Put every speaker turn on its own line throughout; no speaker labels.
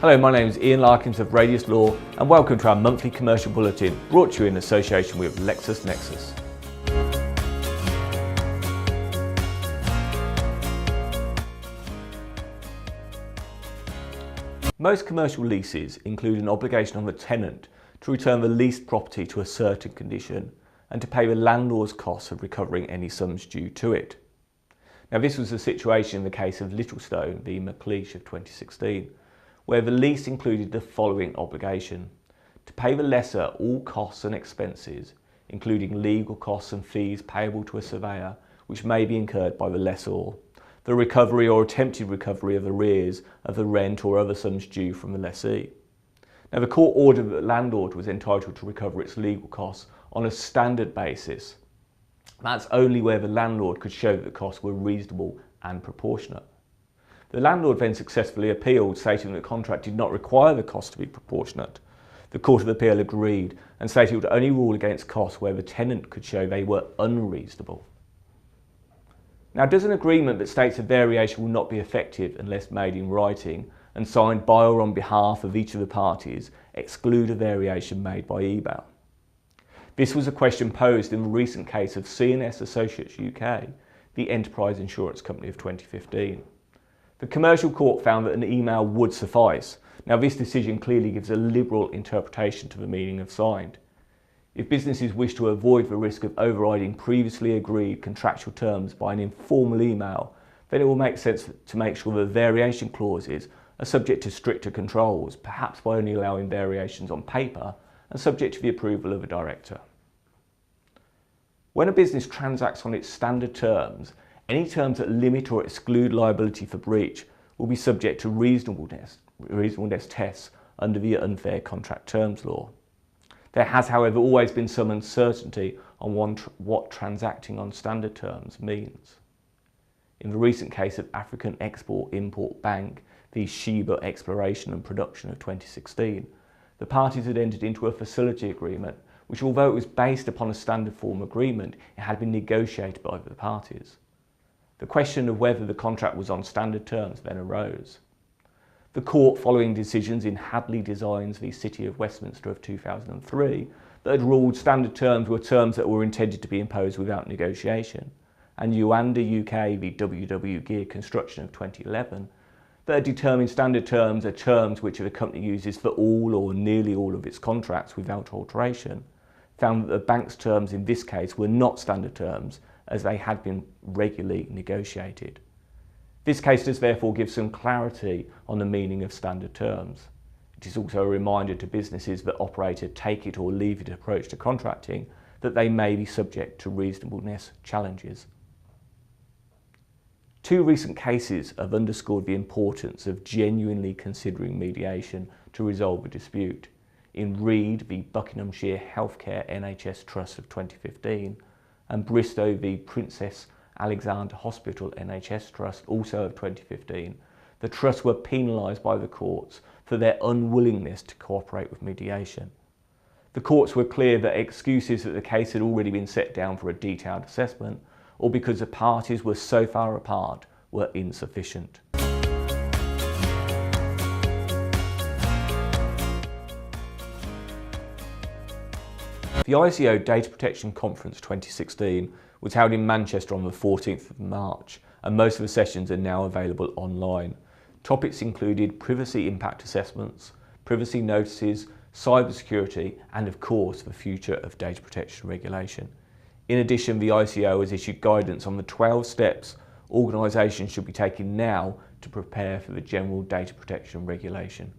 Hello, my name is Ian Larkins of Radius Law and welcome to our monthly commercial bulletin brought to you in association with LexisNexis. Most commercial leases include an obligation on the tenant to return the leased property to a certain condition and to pay the landlord's costs of recovering any sums due to it. Now, this was the situation in the case of Littlestone v McLeish of 2016, where the lease included the following obligation: to pay the lessor all costs and expenses, including legal costs and fees payable to a surveyor, which may be incurred by the lessor, the recovery or attempted recovery of arrears of the rent or other sums due from the lessee. Now, the court ordered that the landlord was entitled to recover its legal costs on a standard basis. That's only where the landlord could show that the costs were reasonable and proportionate. The landlord then successfully appealed, stating that the contract did not require the cost to be proportionate. The Court of Appeal agreed and stated it would only rule against costs where the tenant could show they were unreasonable. Now, does an agreement that states a variation will not be effective unless made in writing and signed by or on behalf of each of the parties exclude a variation made by email? This was a question posed in the recent case of C&S Associates UK, the enterprise insurance company of 2015. The commercial court found that an email would suffice. Now, this decision clearly gives a liberal interpretation to the meaning of signed. If businesses wish to avoid the risk of overriding previously agreed contractual terms by an informal email, then it will make sense to make sure that variation clauses are subject to stricter controls, perhaps by only allowing variations on paper and subject to the approval of a director. When a business transacts on its standard terms, any terms that limit or exclude liability for breach will be subject to reasonableness tests under the Unfair Contract Terms Law. There has, however, always been some uncertainty on what transacting on standard terms means. In the recent case of African Export-Import Bank v Sheba Exploration and Production of 2016, the parties had entered into a facility agreement which, although it was based upon a standard form agreement, it had been negotiated by the parties. The question of whether the contract was on standard terms then arose. The court, following decisions in Hadley Designs v City of Westminster of 2003, that had ruled standard terms were terms that were intended to be imposed without negotiation, and Uanda UK v WW Gear Construction of 2011, that had determined standard terms are terms which the company uses for all or nearly all of its contracts without alteration, found that the bank's terms in this case were not standard terms as they had been regularly negotiated. This case does therefore give some clarity on the meaning of standard terms. It is also a reminder to businesses that operate a take it or leave it approach to contracting that they may be subject to reasonableness challenges. Two recent cases have underscored the importance of genuinely considering mediation to resolve a dispute. In Reed v Buckinghamshire Healthcare NHS Trust of 2015 and Bristow v Princess Alexandra Hospital NHS Trust, also of 2015, the trusts were penalised by the courts for their unwillingness to cooperate with mediation. The courts were clear that excuses that the case had already been set down for a detailed assessment or because the parties were so far apart were insufficient. The ICO Data Protection Conference 2016 was held in Manchester on the 14th of March, and most of the sessions are now available online. Topics included privacy impact assessments, privacy notices, cybersecurity, and of course the future of data protection regulation. In addition, the ICO has issued guidance on the 12 steps organisations should be taking now to prepare for the general data protection regulation.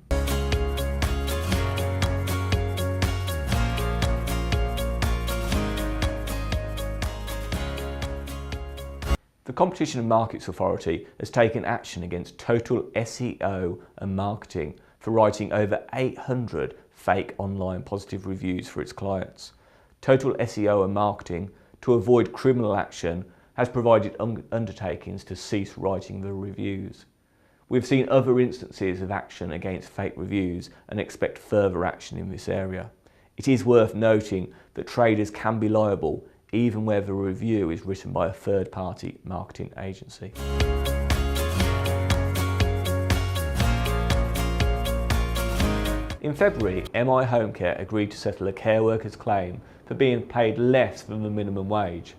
The Competition and Markets Authority has taken action against Total SEO and Marketing for writing over 800 fake online positive reviews for its clients. Total SEO and Marketing, to avoid criminal action, has provided undertakings to cease writing the reviews. We've seen other instances of action against fake reviews and expect further action in this area. It is worth noting that traders can be liable even where the review is written by a third-party marketing agency. In February, MI Home Care agreed to settle a care worker's claim for being paid less than the minimum wage.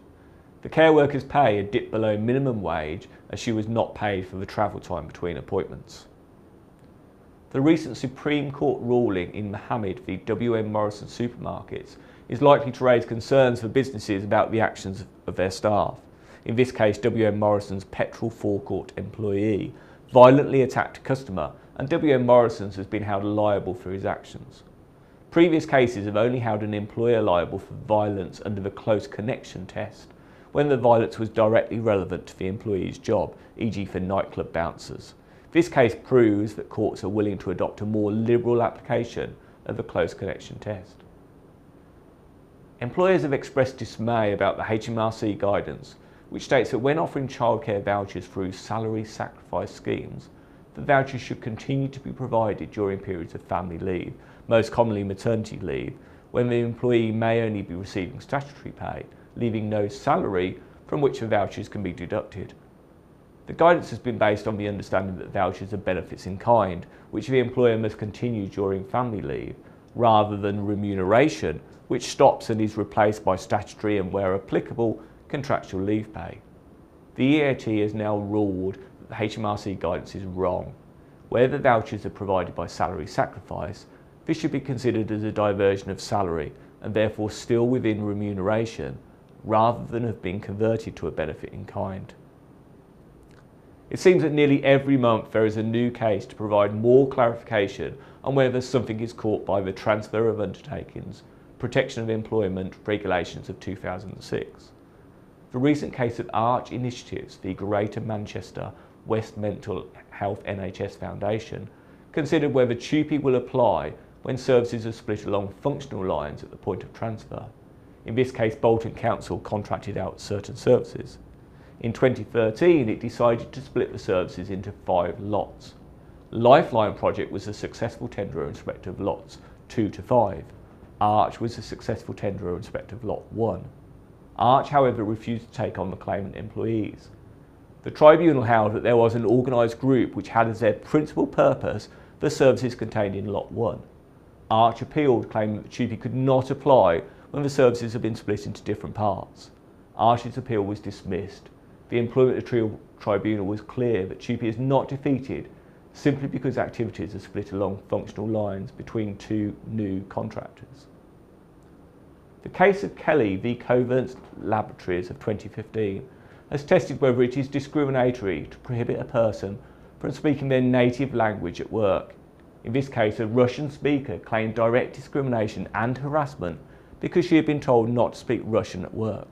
The care worker's pay had dipped below minimum wage as she was not paid for the travel time between appointments. The recent Supreme Court ruling in Mohammed v WM Morrison supermarkets is likely to raise concerns for businesses about the actions of their staff. In this case, WM Morrison's petrol forecourt employee violently attacked a customer, and WM Morrison's has been held liable for his actions. Previous cases have only held an employer liable for violence under the close connection test, when the violence was directly relevant to the employee's job, e.g. for nightclub bouncers. This case proves that courts are willing to adopt a more liberal application of the close connection test. Employers have expressed dismay about the HMRC guidance, which states that when offering childcare vouchers through salary sacrifice schemes, the vouchers should continue to be provided during periods of family leave, most commonly maternity leave, when the employee may only be receiving statutory pay, leaving no salary from which the vouchers can be deducted. The guidance has been based on the understanding that vouchers are benefits in kind, which the employer must continue during family leave, rather than remuneration, which stops and is replaced by statutory and, where applicable, contractual leave pay. The EAT has now ruled that the HMRC guidance is wrong. Where the vouchers are provided by salary sacrifice, this should be considered as a diversion of salary and therefore still within remuneration, rather than have been converted to a benefit in kind. It seems that nearly every month there is a new case to provide more clarification on whether something is caught by the Transfer of Undertakings, Protection of Employment Regulations of 2006. The recent case of Arch Initiatives v Greater Manchester West Mental Health NHS Foundation considered whether TUPE will apply when services are split along functional lines at the point of transfer. In this case, Bolton Council contracted out certain services. In 2013, it decided to split the services into 5 lots. Lifeline Project was a successful tenderer in respect of lots 2 to 5. Arch was a successful tenderer in respect of lot 1. Arch, however, refused to take on the claimant employees. The tribunal held that there was an organised group which had as their principal purpose the services contained in lot 1. Arch appealed, claiming that TUPE could not apply when the services had been split into different parts. Arch's appeal was dismissed. The Employment Tribunal was clear that TUPE is not defeated simply because activities are split along functional lines between 2 new contractors. The case of Kelly v Covent Laboratories of 2015 has tested whether it is discriminatory to prohibit a person from speaking their native language at work. In this case, a Russian speaker claimed direct discrimination and harassment because she had been told not to speak Russian at work.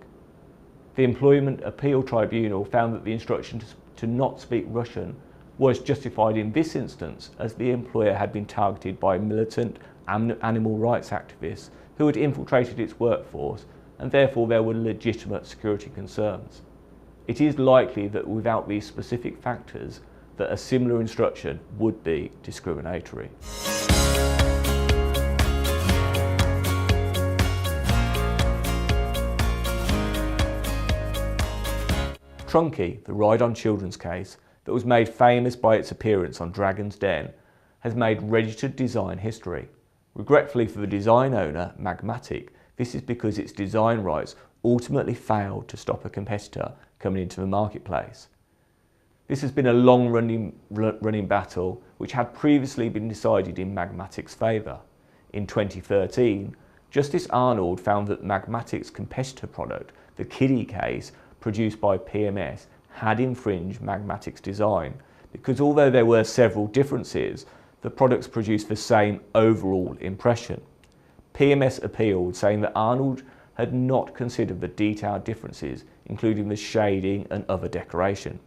The Employment Appeal Tribunal found that the instruction to not speak Russian was justified in this instance, as the employer had been targeted by militant animal rights activists who had infiltrated its workforce, and therefore there were legitimate security concerns. It is likely that without these specific factors, that a similar instruction would be discriminatory. Trunky, the ride-on children's case that was made famous by its appearance on Dragon's Den, has made registered design history. Regretfully for the design owner, Magmatic, this is because its design rights ultimately failed to stop a competitor coming into the marketplace. This has been a long-running battle which had previously been decided in Magmatic's favour. In 2013, Justice Arnold found that Magmatic's competitor product, the Kiddie case, produced by PMS, had infringed Magmatic's design because although there were several differences, the products produced the same overall impression. PMS appealed, saying that Arnold had not considered the detailed differences, including the shading and other decoration.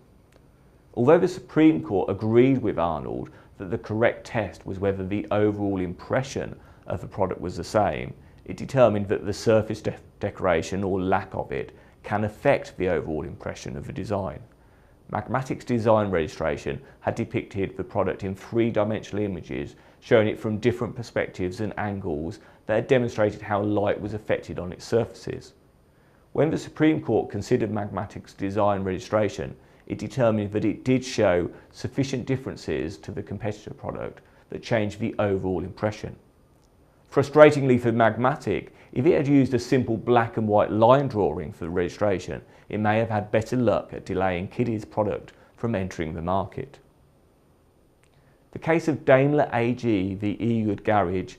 Although the Supreme Court agreed with Arnold that the correct test was whether the overall impression of the product was the same, it determined that the surface decoration or lack of it can affect the overall impression of the design. Magmatic's design registration had depicted the product in 3-dimensional images, showing it from different perspectives and angles that had demonstrated how light was affected on its surfaces. When the Supreme Court considered Magmatic's design registration, it determined that it did show sufficient differences to the competitor product that changed the overall impression. Frustratingly for Magmatic, if it had used a simple black and white line drawing for the registration, it may have had better luck at delaying Kiddie's product from entering the market. The case of Daimler AG v Ehud Garage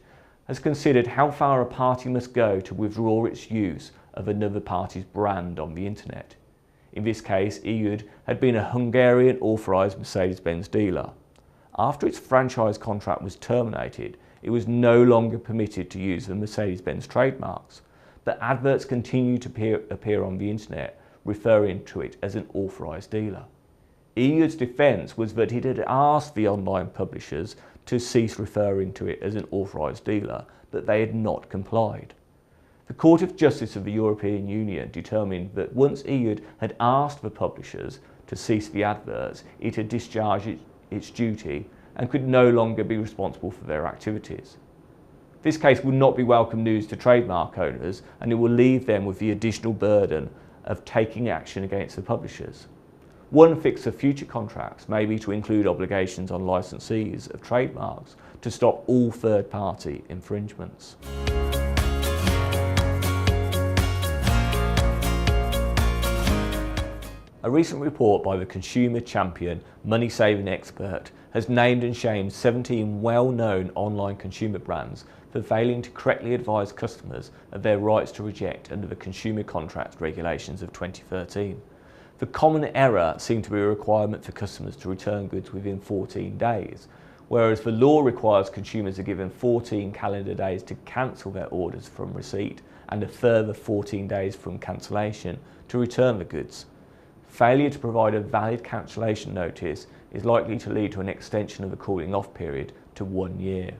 has considered how far a party must go to withdraw its use of another party's brand on the internet. In this case, Ehud had been a Hungarian authorised Mercedes-Benz dealer. After its franchise contract was terminated, it was no longer permitted to use the Mercedes-Benz trademarks, but adverts continued to appear on the internet, referring to it as an authorised dealer. Ehud's defence was that it had asked the online publishers to cease referring to it as an authorised dealer, but they had not complied. The Court of Justice of the European Union determined that once Ehud had asked the publishers to cease the adverts, it had discharged its duty and could no longer be responsible for their activities. This case will not be welcome news to trademark owners, and it will leave them with the additional burden of taking action against the publishers. One fix for future contracts may be to include obligations on licensees of trademarks to stop all third-party infringements. A recent report by the consumer champion, money-saving expert, has named and shamed 17 well-known online consumer brands for failing to correctly advise customers of their rights to reject under the Consumer Contract Regulations of 2013. The common error seemed to be a requirement for customers to return goods within 14 days, whereas the law requires consumers are given 14 calendar days to cancel their orders from receipt and a further 14 days from cancellation to return the goods. Failure to provide a valid cancellation notice is likely to lead to an extension of the cooling off period to 1 year.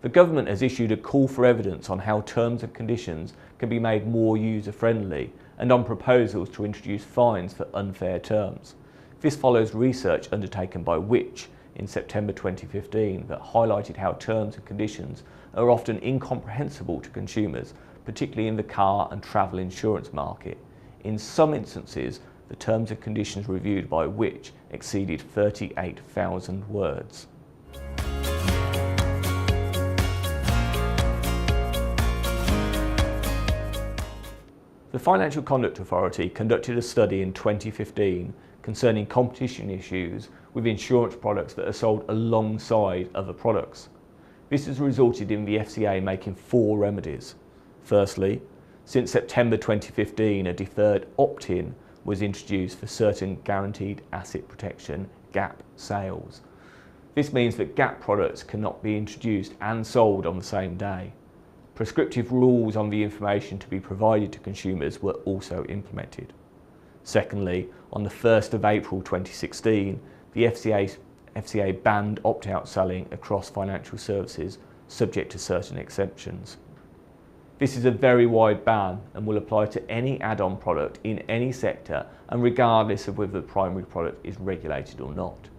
The government has issued a call for evidence on how terms and conditions can be made more user-friendly and on proposals to introduce fines for unfair terms. This follows research undertaken by Which in September 2015 that highlighted how terms and conditions are often incomprehensible to consumers, particularly in the car and travel insurance market. In some instances, the terms and conditions reviewed by Which exceeded 38,000 words. The Financial Conduct Authority conducted a study in 2015 concerning competition issues with insurance products that are sold alongside other products. This has resulted in the FCA making 4 remedies. Firstly, since September 2015, a deferred opt-in was introduced for certain guaranteed asset protection (GAP) sales. This means that GAP products cannot be introduced and sold on the same day. Prescriptive rules on the information to be provided to consumers were also implemented. Secondly, on the 1st of April 2016, the FCA banned opt-out selling across financial services subject to certain exceptions. This is a very wide ban and will apply to any add-on product in any sector and regardless of whether the primary product is regulated or not.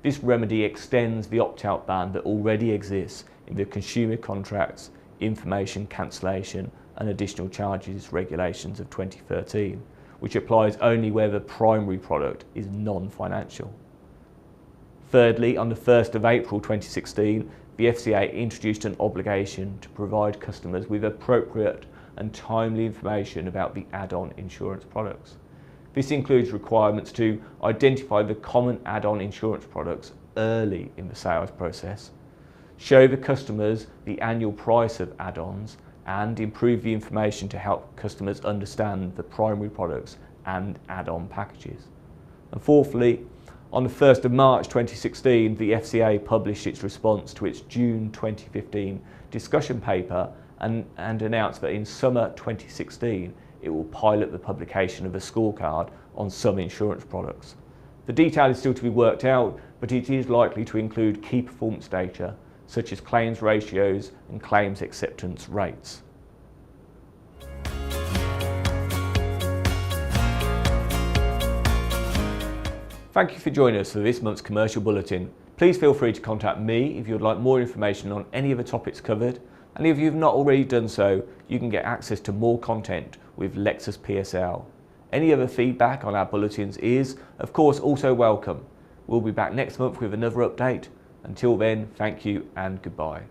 This remedy extends the opt-out ban that already exists in the Consumer Contracts, Information Cancellation and Additional Charges Regulations of 2013, which applies only where the primary product is non-financial. Thirdly, on the 1st of April 2016, the FCA introduced an obligation to provide customers with appropriate and timely information about the add-on insurance products. This includes requirements to identify the common add-on insurance products early in the sales process, show the customers the annual price of add-ons, and improve the information to help customers understand the primary products and add-on packages. And fourthly, on the 1st of March 2016, the FCA published its response to its June 2015 discussion paper and announced that in summer 2016 it will pilot the publication of a scorecard on some insurance products. The detail is still to be worked out, but it is likely to include key performance data such as claims ratios and claims acceptance rates. Thank you for joining us for this month's commercial bulletin. Please feel free to contact me if you would like more information on any of the topics covered, and if you've not already done so, you can get access to more content with Lexus PSL. Any other feedback on our bulletins is, of course, also welcome. We'll be back next month with another update. Until then, thank you and goodbye.